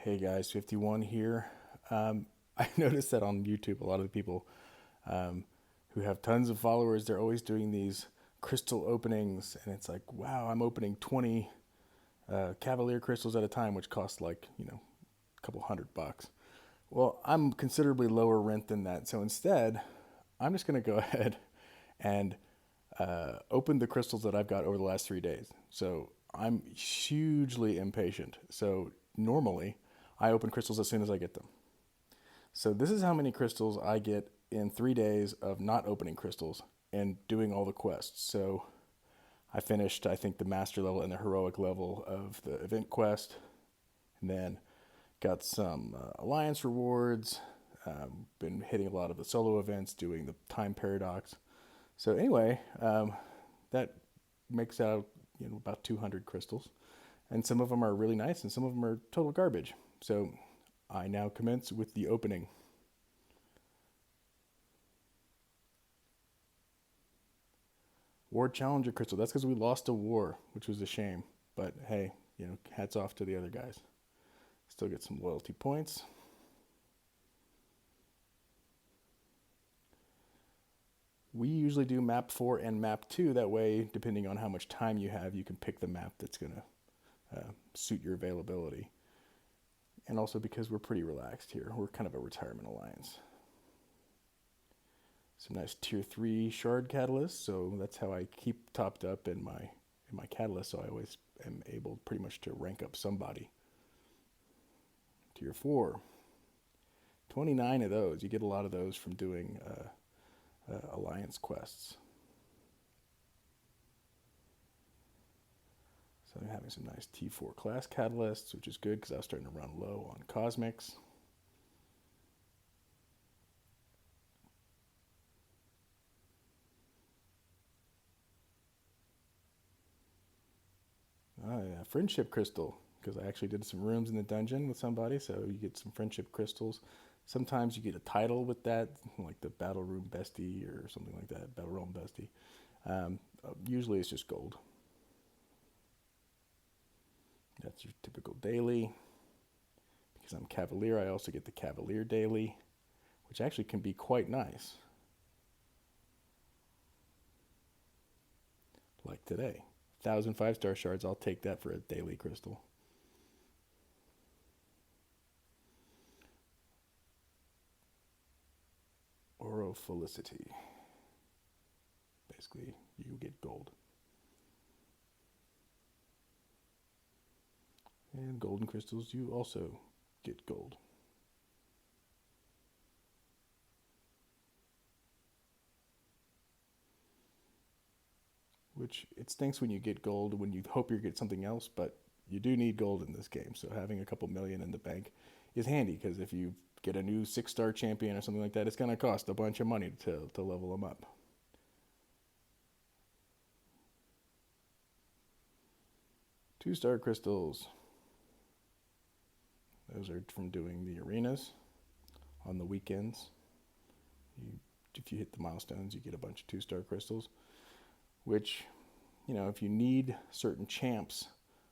Hey guys, 51 here. I noticed that on YouTube, a lot of the people um, who have tons of followers, they're always doing these crystal openings, and it's like, wow, I'm opening 20 Cavalier crystals at a time, which cost like, a couple $100. Well, I'm considerably lower rent than that, so instead, I'm just going to go ahead and open the crystals that I've got over the last 3 days. So I'm hugely impatient. So normally, I open crystals as soon as I get them. So this is how many crystals I get in 3 days of not opening crystals and doing all the quests. So I finished, I think, the master level and the heroic level of the event quest, and then got some alliance rewards. Been hitting a lot of the solo events, doing the time paradox. So anyway, that makes out about 200 crystals, and some of them are really nice, and some of them are total garbage. So I now commence with the opening. War Challenger crystal. That's because we lost a war, which was a shame. But hey, hats off to the other guys. Still get some loyalty points. We usually do map 4 and map 2. That way, depending on how much time you have, you can pick the map that's going to suit your availability. And also because we're pretty relaxed here. We're kind of a retirement alliance. Some nice tier 3 shard catalysts, so that's how I keep topped up in my catalyst, so I always am able pretty much to rank up somebody. Tier 4. 29 of those. You get a lot of those from doing alliance quests. So I'm having some nice T4 class catalysts, which is good because I was starting to run low on cosmics. Oh yeah, friendship crystal, because I actually did some rooms in the dungeon with somebody, so you get some friendship crystals. Sometimes you get a title with that, like the Battle Room Bestie or something like that, Battle Realm Bestie. Usually it's just gold. That's your typical daily. Because I'm Cavalier, I also get the Cavalier daily, which actually can be quite nice. Like today. 1,000 5-star shards, I'll take that for a daily crystal. Oro Felicity. Basically, you get gold. And golden crystals, you also get gold. Which, it stinks when you get gold when you hope you get something else, but you do need gold in this game. So having a couple million in the bank is handy, because if you get a new 6-star champion or something like that, it's going to cost a bunch of money to level them up. 2-star crystals. Those are from doing the arenas on the weekends. If you hit the milestones, you get a bunch of 2-star crystals, which, if you need certain champs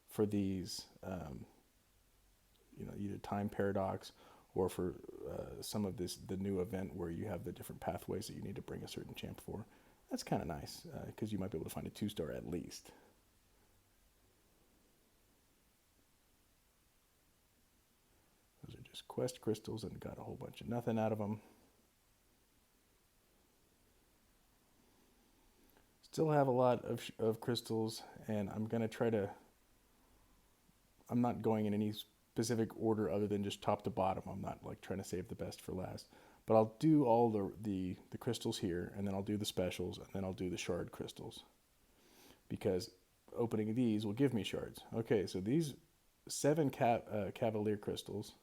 for these, either time paradox or for some of the new event where you have the different pathways that you need to bring a certain champ for, that's kind of nice, because you might be able to find a 2-star at least. Those are just quest crystals, and got a whole bunch of nothing out of them. Still have a lot of crystals, and I'm going to try to, I'm not going in any specific order other than just top to bottom. I'm not like trying to save the best for last. But I'll do all the crystals here, and then I'll do the specials, and then I'll do the shard crystals. Because opening these will give me shards. Okay, so these 7 Cavalier crystals,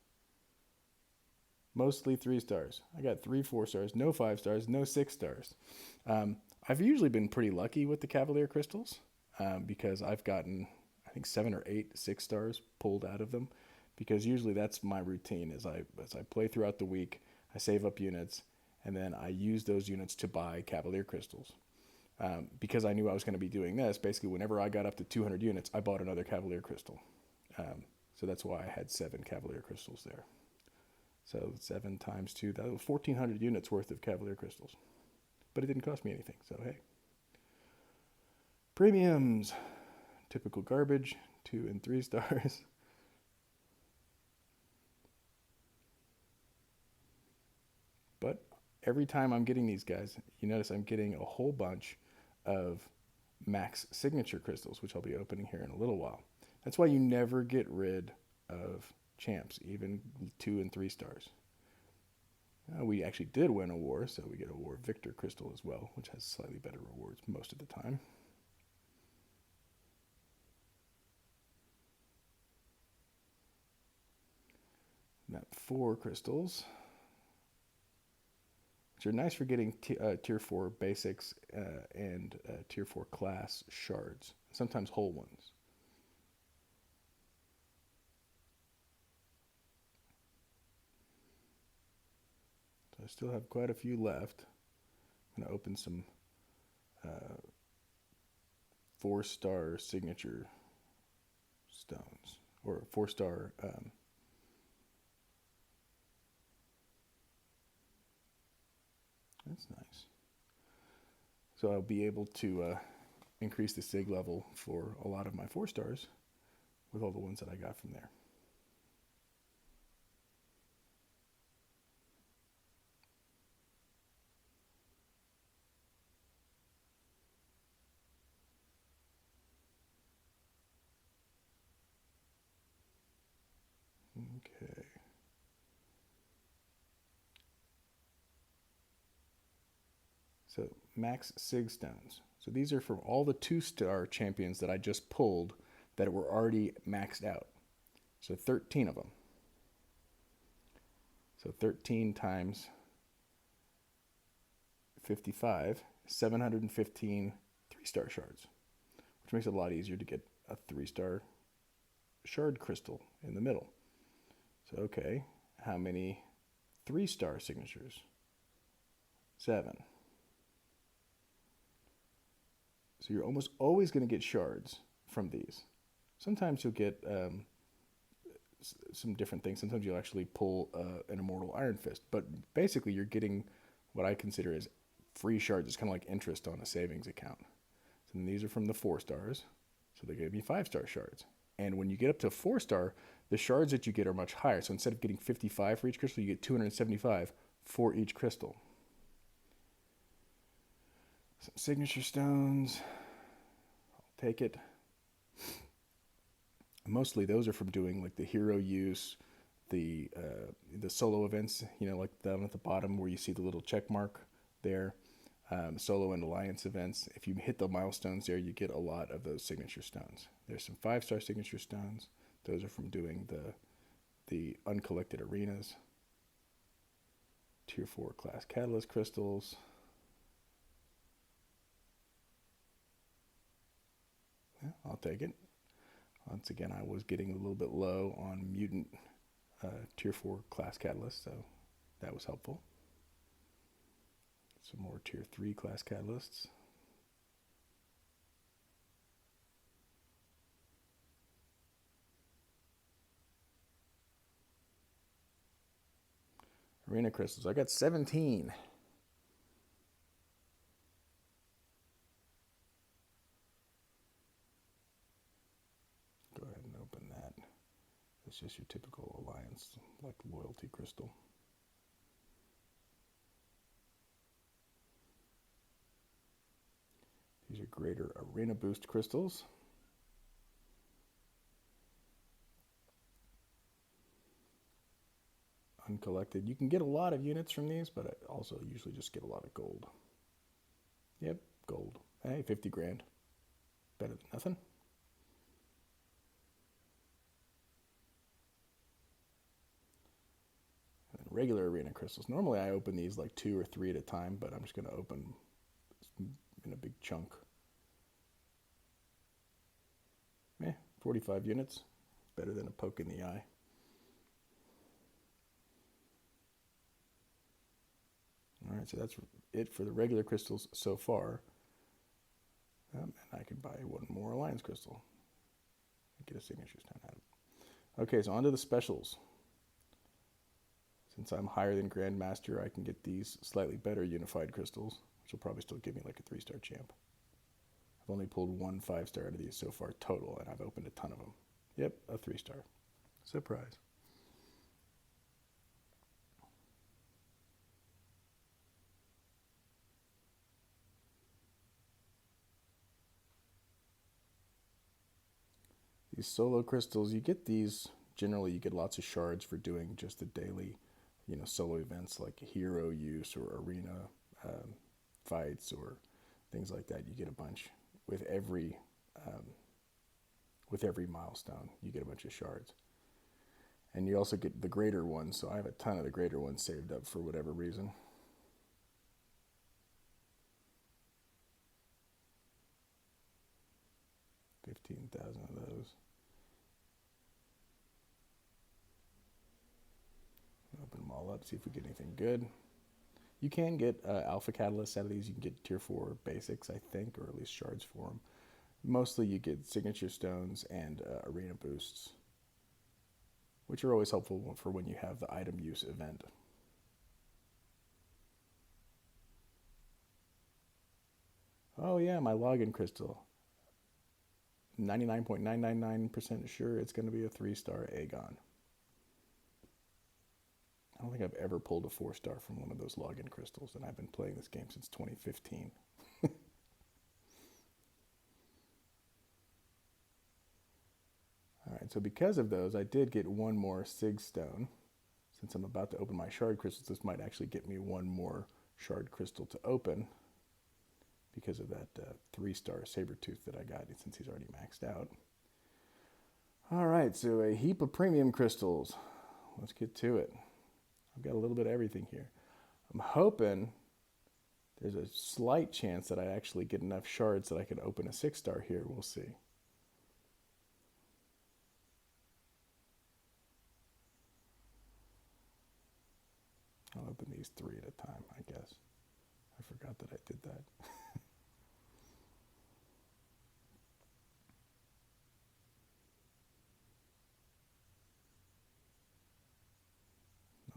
mostly 3 stars. I got 3 4-stars, no 5 stars, no 6 stars. I've usually been pretty lucky with the Cavalier crystals, because I've gotten, I think, 7 or 8 6-stars pulled out of them, because usually that's my routine. As I play throughout the week, I save up units, and then I use those units to buy Cavalier crystals. Because I knew I was going to be doing this, basically whenever I got up to 200 units, I bought another Cavalier crystal. So that's why I had 7 Cavalier crystals there. So 7 times 2, that was 1,400 units worth of Cavalier crystals. But it didn't cost me anything, so hey. Premiums. Typical garbage, 2 and 3 stars. But every time I'm getting these guys, you notice I'm getting a whole bunch of max signature crystals, which I'll be opening here in a little while. That's why you never get rid of champs, even 2 and 3 stars. We actually did win a war, so we get a War Victor crystal as well, which has slightly better rewards most of the time. Map 4 crystals, which are nice for getting tier 4 basics and tier 4 class shards, sometimes whole ones. So I still have quite a few left. I'm going to open some 4-star signature stones, or 4-star that's nice. So I'll be able to increase the sig level for a lot of my 4 stars with all the ones that I got from there. Okay. So max sig stones. So these are from all the 2-star champions that I just pulled that were already maxed out. So 13 of them. So 13 times 55, 715 3-star shards, which makes it a lot easier to get a 3-star shard crystal in the middle. So, okay, how many 3-star signatures? 7. So you're almost always going to get shards from these. Sometimes you'll get some different things. Sometimes you'll actually pull an Immortal Iron Fist. But basically you're getting what I consider as free shards. It's kind of like interest on a savings account. So these are from the 4 stars. So they gave me 5-star shards. And when you get up to 4-star, the shards that you get are much higher. So instead of getting 55 for each crystal, you get 275 for each crystal. Some signature stones. I'll take it. Mostly those are from doing like the hero use, the solo events, you know, like down at the bottom where you see the little check mark there. Solo and alliance events. If you hit the milestones there, you get a lot of those signature stones. There's some 5-star signature stones. Those are from doing the uncollected arenas. Tier 4 class catalyst crystals. Yeah, I'll take it. Once again, I was getting a little bit low on mutant tier 4 class catalysts, so that was helpful. Some more tier 3 class catalysts. Arena crystals. I got 17. Go ahead and open that. It's just your typical alliance, like loyalty crystal. These are greater arena boost crystals. Uncollected. You can get a lot of units from these, but I also usually just get a lot of gold. Yep, gold. Hey, 50 grand. Better than nothing. And regular arena crystals. Normally I open these like 2 or 3 at a time, but I'm just going to open in a big chunk. 45 units. Better than a poke in the eye. Alright, so that's it for the regular crystals so far. And I can buy one more alliance crystal and get a signature stone out of it. Okay, so on to the specials. Since I'm higher than Grandmaster, I can get these slightly better unified crystals, which will probably still give me like a 3-star champ. I've only pulled one 5-star out of these so far total, and I've opened a ton of them. Yep, a 3-star. Surprise. These solo crystals, you get these, generally you get lots of shards for doing just the daily, solo events like hero use or arena fights or things like that. You get a bunch with um, every milestone. You get a bunch of shards, and you also get the greater ones. So I have a ton of the greater ones saved up for whatever reason. 15,000 of those. Open them all up, see if we get anything good. You can get alpha catalysts out of these. You can get tier 4 basics, I think, or at least shards for them. Mostly you get signature stones and arena boosts, which are always helpful for when you have the item use event. Oh yeah, my login crystal. 99.999% sure it's going to be a 3-star Aegon. I don't think I've ever pulled a 4-star from one of those login crystals, and I've been playing this game since 2015. All right, so because of those, I did get one more Sig Stone. Since I'm about to open my shard crystals, this might actually get me one more shard crystal to open because of that 3-star Sabertooth that I got since he's already maxed out. All right, so a heap of premium crystals. Let's get to it. I've got a little bit of everything here. I'm hoping there's a slight chance that I actually get enough shards that I can open a 6-star here. We'll see. I'll open these 3 at a time, I guess. I forgot that I did that.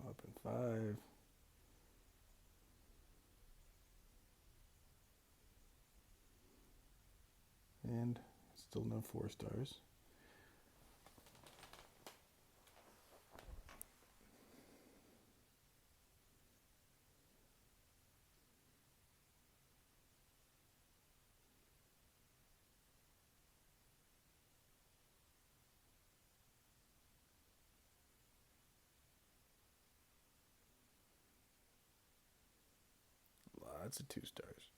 I'll open 5. And still no 4-stars. Lots of 2-stars.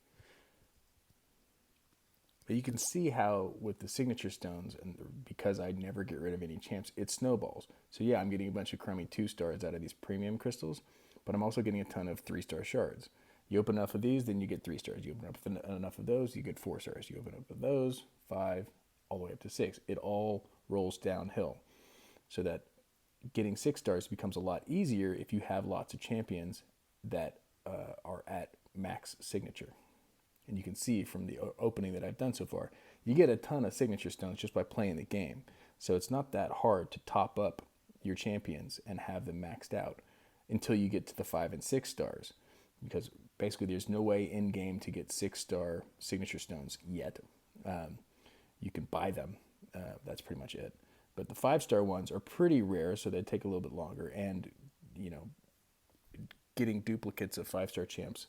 But you can see how with the signature stones, and because I never get rid of any champs, it snowballs. So yeah, I'm getting a bunch of crummy 2-stars out of these premium crystals, but I'm also getting a ton of 3-star shards. You open enough of these, then you get 3 stars. You open up enough of those, you get 4 stars. You open up of those, 5, all the way up to 6. It all rolls downhill. So that getting 6 stars becomes a lot easier if you have lots of champions that are at max signature. And you can see from the opening that I've done so far, you get a ton of signature stones just by playing the game. So it's not that hard to top up your champions and have them maxed out until you get to the 5 and 6 stars. Because basically there's no way in game to get 6-star signature stones yet. You can buy them. That's pretty much it. But the 5-star ones are pretty rare, so they take a little bit longer. And, getting duplicates of 5-star champs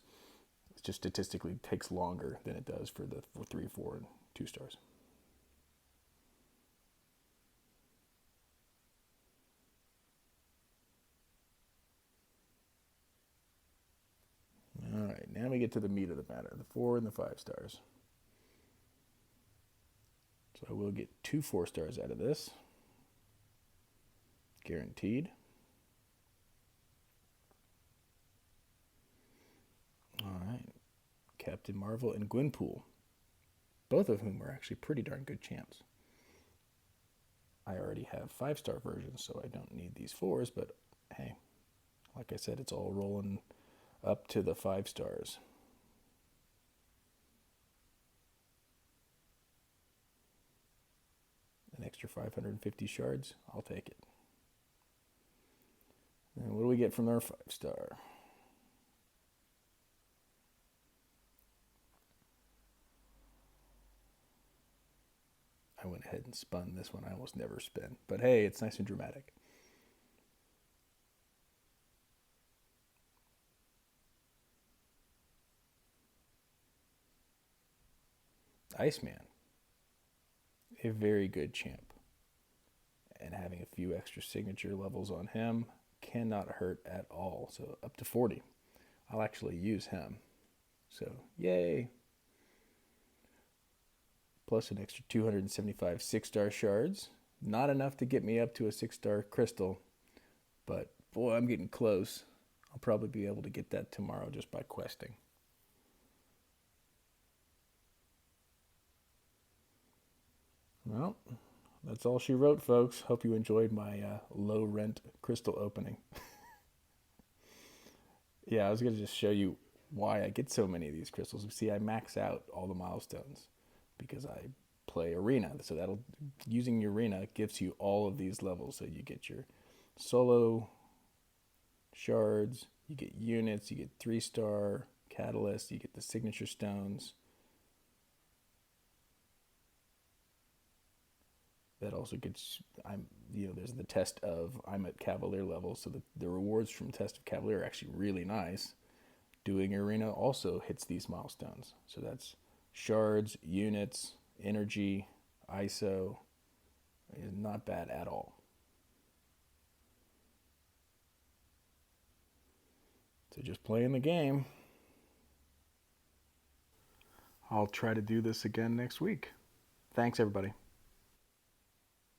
just statistically takes longer than it does for 3, 4, and 2 stars. All right, now we get to the meat of the matter, the 4 and the 5 stars. So I will get 2 4 stars out of this. Guaranteed. All right, Captain Marvel and Gwenpool, both of whom are actually pretty darn good champs. I already have 5-star versions, so I don't need these 4s, but hey, like I said, it's all rolling up to the 5 stars. An extra 550 shards, I'll take it. And what do we get from our 5-star? I went ahead and spun this one. I almost never spin. But hey, it's nice and dramatic. Iceman. A very good champ. And having a few extra signature levels on him cannot hurt at all. So up to 40. I'll actually use him. So yay. Plus an extra 275 6-star shards. Not enough to get me up to a 6-star crystal, but boy, I'm getting close. I'll probably be able to get that tomorrow just by questing. Well, that's all she wrote, folks. Hope you enjoyed my low rent crystal opening. Yeah, I was going to just show you why I get so many of these crystals. See, I max out all the milestones because I play arena. So that'll using arena gives you all of these levels. So you get your solo shards, you get units, you get 3-star catalyst, you get the signature stones. That also gets there's the test of I'm at Cavalier level, so the rewards from test of Cavalier are actually really nice. Doing arena also hits these milestones. So that's shards, units, energy, ISO. Is not bad at all. So just playing the game. I'll try to do this again next week. Thanks, everybody.